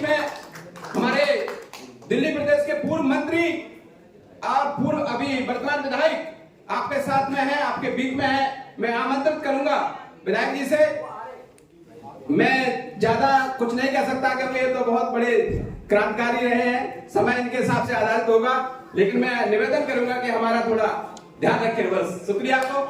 बीच में हमारे दिल्ली प्रदेश के पूर्व मंत्री और पूर्व अभी वर्तमान विधायक आपके साथ में है, आपके बीच में है। मैं आमंत्रित करूंगा विधायक जी से। मैं ज्यादा कुछ नहीं कह सकता क्योंकि ये तो बहुत बड़े क्रांतिकारी रहे हैं, समय इनके हिसाब से आधारित होगा, लेकिन मैं निवेदन करूंगा कि हमारा थोड़ा ध्यान रखें। बस शुक्रिया आपको।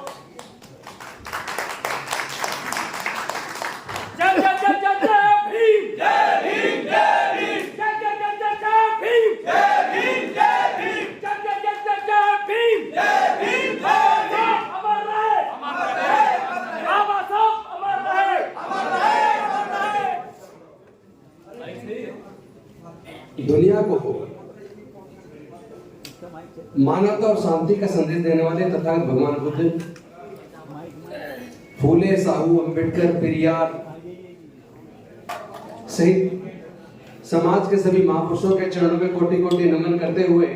जय जय जय जय जय भीम, जय भीम, जय भीम, जय जय जय जय जय भीम, जय भीम, जय भीम, जय जय जय जय जय भीम, जय भीम, जय भीम। अमर रहे, अमर रहे, बाबा साहब अमर रहे, अमर रहे, अमर रहे। दुनिया को मानवता और शांति का संदेश देने वाले तथागत भगवान बुद्ध, फूले, साहू, अंबेडकर, पेरियार सहित समाज के सभी महापुरुषों के चरणों में कोटि कोटि नमन करते हुए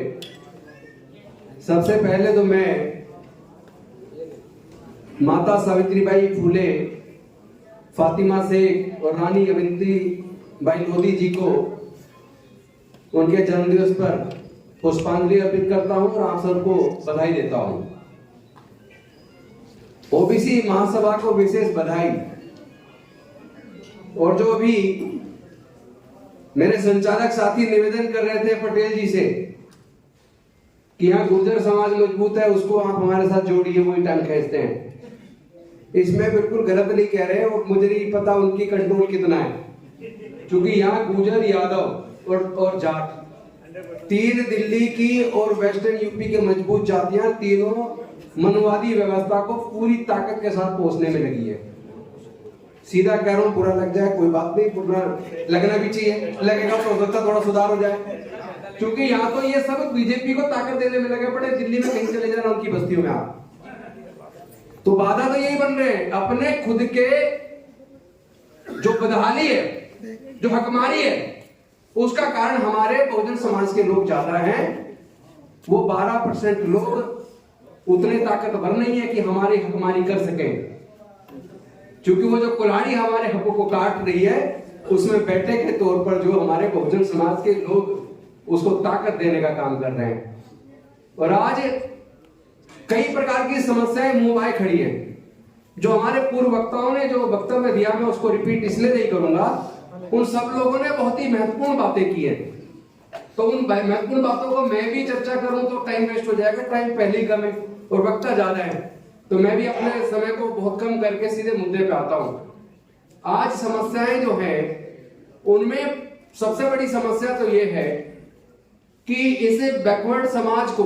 सबसे पहले तो मैं माता सावित्रीबाई फूले, फातिमा शेख और रानी अवंतीबाई लोधी जी को उनके जन्मदिवस पर पुष्पांजलि अर्पित करता हूं और आप सबको बधाई देता हूं। ओबीसी महासभा को विशेष बधाई। और जो भी मेरे संचालक साथी निवेदन कर रहे थे पटेल जी से कि यहाँ गुर्जर समाज मजबूत है, उसको आप हमारे साथ जोड़िए, वही टांग खींचते हैं, इसमें बिल्कुल गलत नहीं कह रहे। और मुझे नहीं पता उनकी कंट्रोल कितना है, क्योंकि यहाँ गुर्जर, यादव और जाट, तीन दिल्ली की और वेस्टर्न यूपी के मजबूत जातियां तीनों मनवादी व्यवस्था को पूरी ताकत के साथ पहुंचने में लगी है। सीधा कह रहा हूं, बुरा लग जाए कोई बात नहीं, बुरा लगना भी चाहिए, लगेगा तो हो सकता थोड़ा सुधार हो जाए, क्योंकि यहाँ तो ये सब बीजेपी को ताकत देने में लगे पड़े। दिल्ली में कहीं चले जाना उनकी बस्तियों में आप, तो बाधा तो यही बन रहे हैं, अपने खुद के जो बदहाली है, जो हकमारी है, उसका कारण हमारे बहुजन समाज के लोग ज्यादा हैं। वो 12% लोग उतने ताकतवर नहीं है कि हमारी हकमारी कर सकें, क्योंकि वो जो कुल्हाड़ी हमारे हकों को काट रही है, उसमें बैठे के तौर पर जो हमारे बहुजन समाज के लोग उसको ताकत देने का काम कर रहे हैं। और आज कई प्रकार की समस्याएं मुंह भाई खड़ी है। जो हमारे पूर्व वक्ताओं ने जो वक्तव्य दिया, मैं उसको रिपीट इसलिए नहीं करूंगा, उन सब लोगों ने बहुत ही महत्वपूर्ण बातें की है, तो उन महत्वपूर्ण बातों को मैं भी चर्चा करूं तो टाइम वेस्ट हो जाएगा। टाइम पहले ही कम है और वक्ता ज्यादा है, तो मैं भी अपने समय को बहुत कम करके सीधे मुद्दे पे आता हूं। आज समस्याएं जो है, उनमें सबसे बड़ी समस्या तो ये है कि इसे बैकवर्ड समाज को,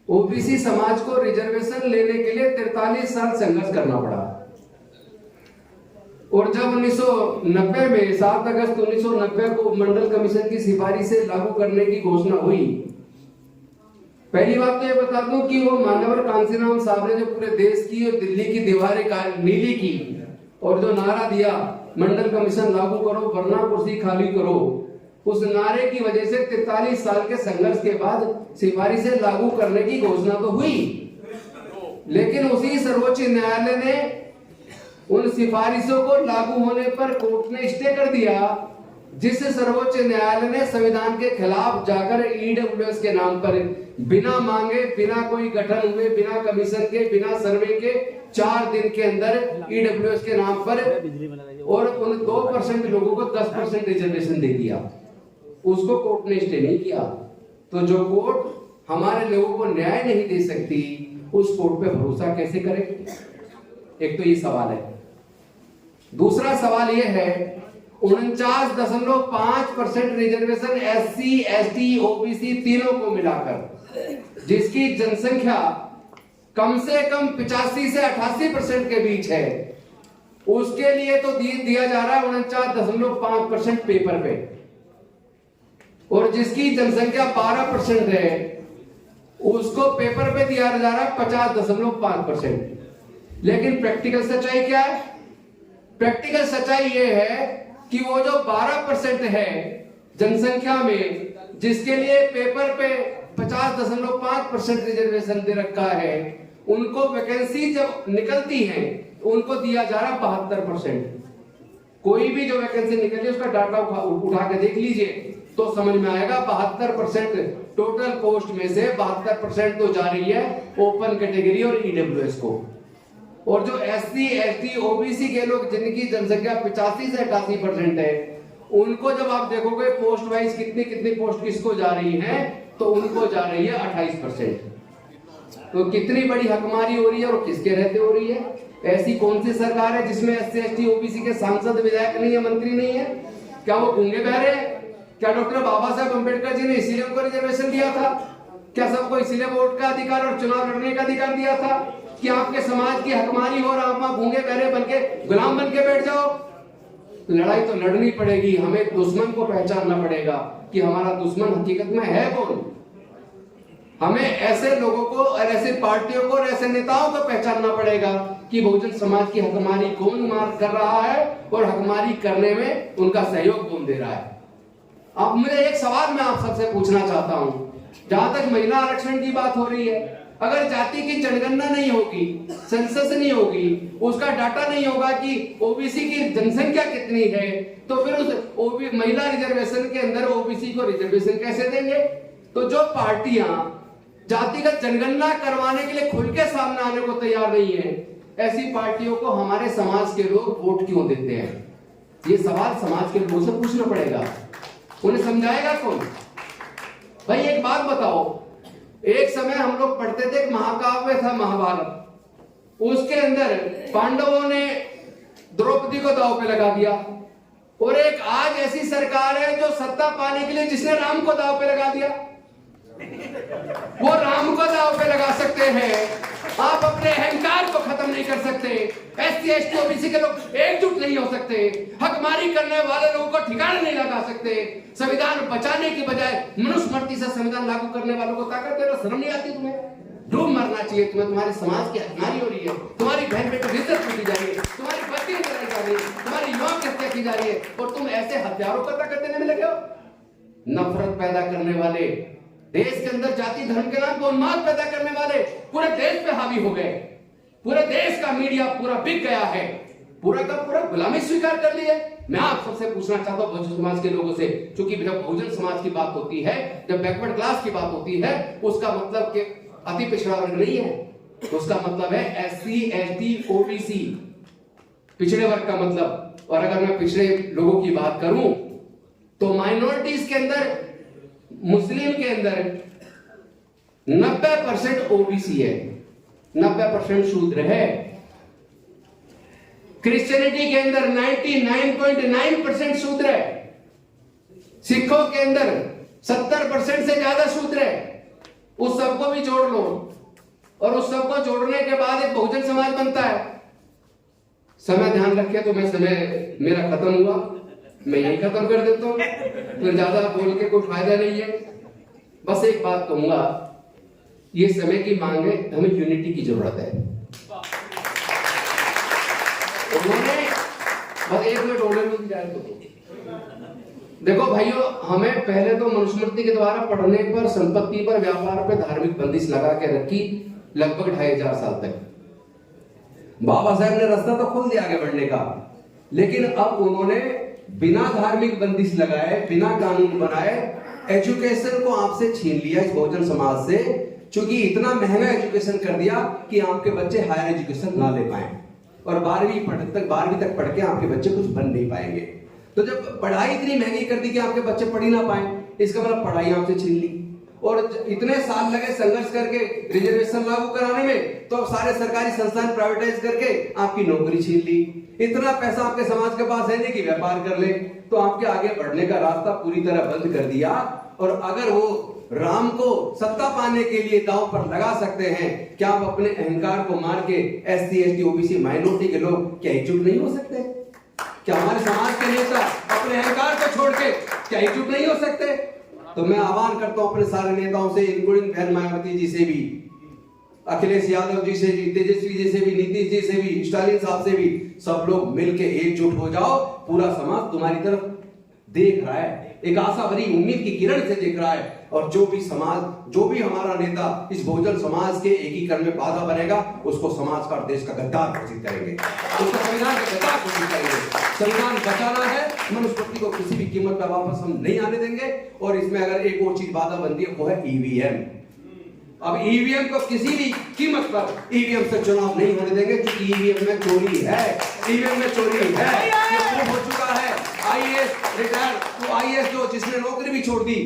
ओबीसी समाज को रिजर्वेशन लेने के लिए 43 साल संघर्ष करना पड़ा। और जब 1990 में 7 अगस्त 1990 को मंडल कमीशन की सिफारिश से लागू करने की घोषणा हुई, पहली बात तो ये बता दूं कि वो मान्यवर कांसीराम साहब ने जो पूरे देश की और दिल्ली की दीवारें नीली की और जो नारा दिया, मंडल कमीशन लागू करो वरना कुर्सी खाली करो, उस नारे की वजह से 43 साल के संघर्ष के बाद सिफारिशें लागू करने की घोषणा तो हुई, लेकिन उसी सर्वोच्च न्यायालय ने उन सिफारिशों को लागू होने पर कोर्ट ने स्टे कर दिया, जिस सर्वोच्च न्यायालय ने संविधान के खिलाफ जाकर ईडब्ल्यूएस के नाम पर बिना मांगे, बिना कोई गठन हुए, बिना कमीशन के, बिना सर्वे के 4 दिन के अंदर ईडब्ल्यूएस के नाम पर और उन 2% लोगों को 10% रिजर्वेशन दे दिया। उसको कोर्ट ने स्टे नहीं किया। तो जो कोर्ट हमारे लोगों को न्याय नहीं दे सकती, उस कोर्ट पे भरोसा कैसे करें? एक तो ये सवाल है। दूसरा सवाल यह है, 49.5% रिजर्वेशन एससी, एसटी, ओबीसी तीनों को मिलाकर, जिसकी जनसंख्या कम से कम 85 से 88% के बीच है, उसके लिए तो दिया जा रहा है 49.5% पेपर पे, और जिसकी जनसंख्या 12% है उसको पेपर पे दिया जा रहा है 50.5%। लेकिन प्रैक्टिकल सच्चाई क्या है? प्रैक्टिकल सच्चाई ये है कि वो जो 12% है जनसंख्या में, जिसके लिए पेपर पे 50.5% रिजर्वेशन दे रखा है, उनको वैकेंसी जब निकलती है उनको दिया जा रहा 72%। कोई भी जो वैकेंसी निकली उसका डाटा उठा के देख लीजिए तो समझ में आएगा 72% टोटल पोस्ट में से 72% तो जा रही है ओपन कैटेगरी और ईडब्ल्यूएस को। और जो एससी एसटी ओबीसी के लोग जिनकी जनसंख्या 85 से 88% है, उनको जब आप देखोगे पोस्ट वाइज कितनी पोस्ट किसको जा रही है, तो उनको जा रही है 28%। तो कितनी बड़ी हकमारी हो रही है और किसके रहते हो रही है? ऐसी कौन सी सरकार है जिसमें एससी एसटी ओबीसी के सांसद विधायक नहीं है, मंत्री नहीं है? क्या वो गूंगे बहरे हैं? क्या डॉक्टर बाबा साहब अम्बेडकर जी ने इसीलिए उनको रिजर्वेशन दिया था? क्या सबको इसीलिए वोट का अधिकार और चुनाव लड़ने का अधिकार दिया था कि आपके समाज की हकमारी हो और आप वहां गूंगे बहरे बनके गुलाम बन के बैठ जाओ? लड़ाई तो लड़नी पड़ेगी, हमें दुश्मन को पहचानना पड़ेगा कि हमारा दुश्मन हकीकत में है कौन। हमें ऐसे लोगों को और ऐसे पार्टियों को और ऐसे नेताओं को पहचानना पड़ेगा कि बहुजन समाज की हकमारी कौन मार कर रहा है और हकमारी करने में उनका सहयोग कौन दे रहा है। अब मुझे एक सवाल मैं आप सबसे पूछना चाहता हूं, जहां तक महिला आरक्षण की बात हो रही है, अगर जाति की जनगणना नहीं होगी, सेंसस नहीं होगी, उसका डाटा नहीं होगा कि ओबीसी की जनसंख्या कितनी है, तो फिर उस महिला रिजर्वेशन के अंदर ओबीसी को रिजर्वेशन कैसे देंगे? तो जो पार्टियां जातिगत जनगणना करवाने के लिए खुल के सामने आने को तैयार नहीं है, ऐसी पार्टियों को हमारे समाज के लोग वोट क्यों देते हैं? ये सवाल समाज के लोगों से पूछना पड़ेगा। उन्हें समझाएगा कौन? भाई एक बात बताओ, एक समय हम लोग पढ़ते थे, एक महाकाव्य था महाभारत, उसके अंदर पांडवों ने द्रौपदी को दांव पे लगा दिया, और एक आज ऐसी सरकार है जो सत्ता पाने के लिए जिसने राम को दांव पे लगा दिया। वो राम को दांव पे लगा सकते हैं, आप अपने अहंकार को खत्म नहीं कर सकते। एससी एसटी ओबीसी के लोग एकजुट नहीं हो सकते, हकमारी करने वाले लोगों को ठिकाना नहीं लगा सकते। संविधान बचाने की बजाय मनुस्मृति से संविधान लागू करने वालों को ताकत दे रहे हो, शर्म नहीं आती तुम्हें? डूब मरना चाहिए तुम्हें। तुम्हारे समाज की हकमारी हो रही है, तुम्हारी बहन बेटों की इज्जत की जा रही है, तुम्हारी बच्ची जलाई जा रही है, तुम्हारी युवा की हत्या की जा रही है, और तुम ऐसे हथियारों को ताकत देने में लगे हो। नफरत पैदा करने वाले, देश के अंदर जाति धर्म के नाम पर उन्माद पैदा करने वाले पूरे देश पे हावी हो गए। पूरे देश का मीडिया पूरा बिक गया है, पूरा का पूरा गुलामी स्वीकार कर ली है। मैं आप सबसे पूछना चाहता हूं बहुजन समाज के लोगों से, क्योंकि जब बहुजन समाज की बात होती है, जब बैकवर्ड क्लास की बात होती है, उसका मतलब कि अति पिछड़ा वर्ग नहीं है, उसका मतलब है एससी एसटी ओबीसी, पिछड़े वर्ग का मतलब। और अगर मैं पिछड़े लोगों की बात करूं तो माइनॉरिटीज के अंदर, मुस्लिम के अंदर 90% ओबीसी है, 90% शूद्र है। क्रिश्चियनिटी के अंदर 99.9% शूद्र है। सिखों के अंदर 70% से ज्यादा शूद्र है। उस सबको भी जोड़ लो, और उस सबको जोड़ने के बाद एक बहुजन समाज बनता है। समय ध्यान रखे तो मैं समय मेरा खत्म हुआ, मैं यही खत्म कर देता हूं, फिर ज्यादा बोल के कोई फायदा नहीं है। बस एक बात कहूंगा, ये समय की मांग है, हमें यूनिटी की जरूरत है। उन्होंने बस 1 मिनट होने में जाए तो देखो भाइयों, हमें पहले तो मनुस्मृति के द्वारा पढ़ने पर, संपत्ति पर, व्यापार पर धार्मिक बंदिश लगा के रखी लगभग 2500 साल तक। बाबा साहब ने रास्ता तो खोल दिया आगे बढ़ने का, लेकिन अब उन्होंने बिना धार्मिक बंदिश लगाए, बिना कानून बनाए एजुकेशन को आपसे छीन लिया इस बहुजन समाज से, क्योंकि इतना महंगा एजुकेशन कर दिया कि आपके बच्चे हायर एजुकेशन ना ले पाए, और 12वीं तक पढ़ के आपके बच्चे कुछ बन नहीं पाएंगे। तो जब पढ़ाई इतनी महंगी कर दी कि आपके बच्चे पढ़ ही ना पाए, इसका मतलब पढ़ाई आपसे छीन ली। और इतने साल लगे संघर्ष करके रिजर्वेशन लागू कराने में, तो सारे सरकारी संस्थान प्राइवेटाइज करके आपकी नौकरी छीन ली। इतना पैसा आपके समाज के पास है नहीं कि व्यापार कर ले, तो आपके आगे बढ़ने का रास्ता पूरी तरह बंद कर दिया। और अगर वो राम को सत्ता पाने के लिए दांव पर लगा सकते हैं, क्या आप अपने अहंकार को मार के एससी एसटी ओबीसी माइनॉरिटी के लोग क्या एकजुट नहीं हो सकते? क्या हमारे समाज के नेता अपने अहंकार को छोड़ के क्या एकजुट नहीं हो सकते? तो मैं आह्वान करता हूं अपने सारे नेताओं से, इंक्लूडिंग बहन मायावती जी से भी, अखिलेश यादव जी से भी, तेजस्वी जी से भी, नीतीश जी से भी, स्टालिन साहब से भी, सब लोग मिलके एकजुट हो जाओ। पूरा समाज तुम्हारी तरफ देख रहा है। एक आशा भरी उम्मीद की किरण से देख रहा है। और जो भी समाज, जो भी हमारा नेता इस बहुजन समाज के एकीकरण में बाधा बनेगा, उसको समाज का और देश का गद्दार घोषित करेंगे, उसको संविधान का गद्दार घोषित करेंगे। संविधान बचाना है, मनुस्मृति को किसी भी कीमत पर वापस हम नहीं आने देंगे। और इसमें अगर एक और चीज बाधा बनती है, वो है ईवीएम। अब ईवीएम को किसी भी कीमत पर ईवीएम से चुनाव नहीं होने देंगे, क्योंकि ईवीएम में चोरी है, ईवीएम में चोरी है, ये प्रूफ हो चुका है। आईएएस रिटायर, तो आईएएस जो जिसने नौकरी भी छोड़ दी,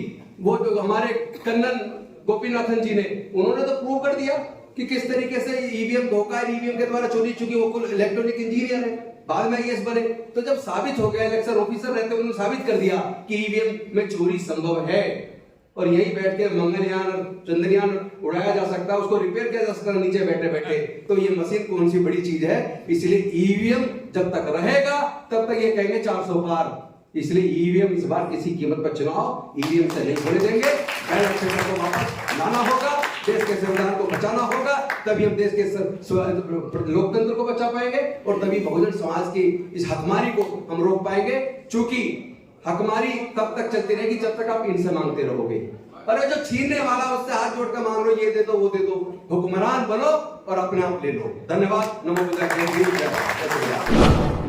वो जो हमारे कन्नन गोपीनाथन जी ने, उन्होंने तो प्रूव कर दिया कि किस तरीके से ईवीएम धोखा है, ईवीएम के द्वारा चोरी, चूंकि वो कुल इलेक्ट्रॉनिक इंजीनियर है, बाद में आईएएस बने। तो जब साबित हो गया, इलेक्शन ऑफिसर रहते उन्होंने साबित कर दिया कि ईवीएम में चोरी संभव है, और यही बैठ के मंगलयान और चंद्रयान उड़ाया जा सकता है, उसको रिपेयर किया जा सकता है नीचे बैठे बैठे। तो ये मशीन कौन सी बड़ी चीज है। इसलिए ईवीएम जब तक रहेगा तब तक ये कहेंगे 400 पार। इसलिए ईवीएम इस बार किसी कीमत पर चुनाव ईवीएम से नहीं होने देंगे। बैलेट पेपर को वापस लाना होगा, देश के संविधान को बचाना होगा, तभी हम देश के लोकतंत्र को बचा पाएंगे, और तभी बहुजन समाज की इस हकमारी को हम रोक पाएंगे। चूंकि हकमारी तब तक चलती रहेगी जब तक आप इनसे मांगते रहोगे। अरे जो छीनने वाला उससे हाथ जोड़कर मांग लो, ये दे दो वो दे दो, हुक्मरान बनो और अपने आप ले लो। धन्यवाद। नमो बुद्धाय। जय हिंद, जय भारत।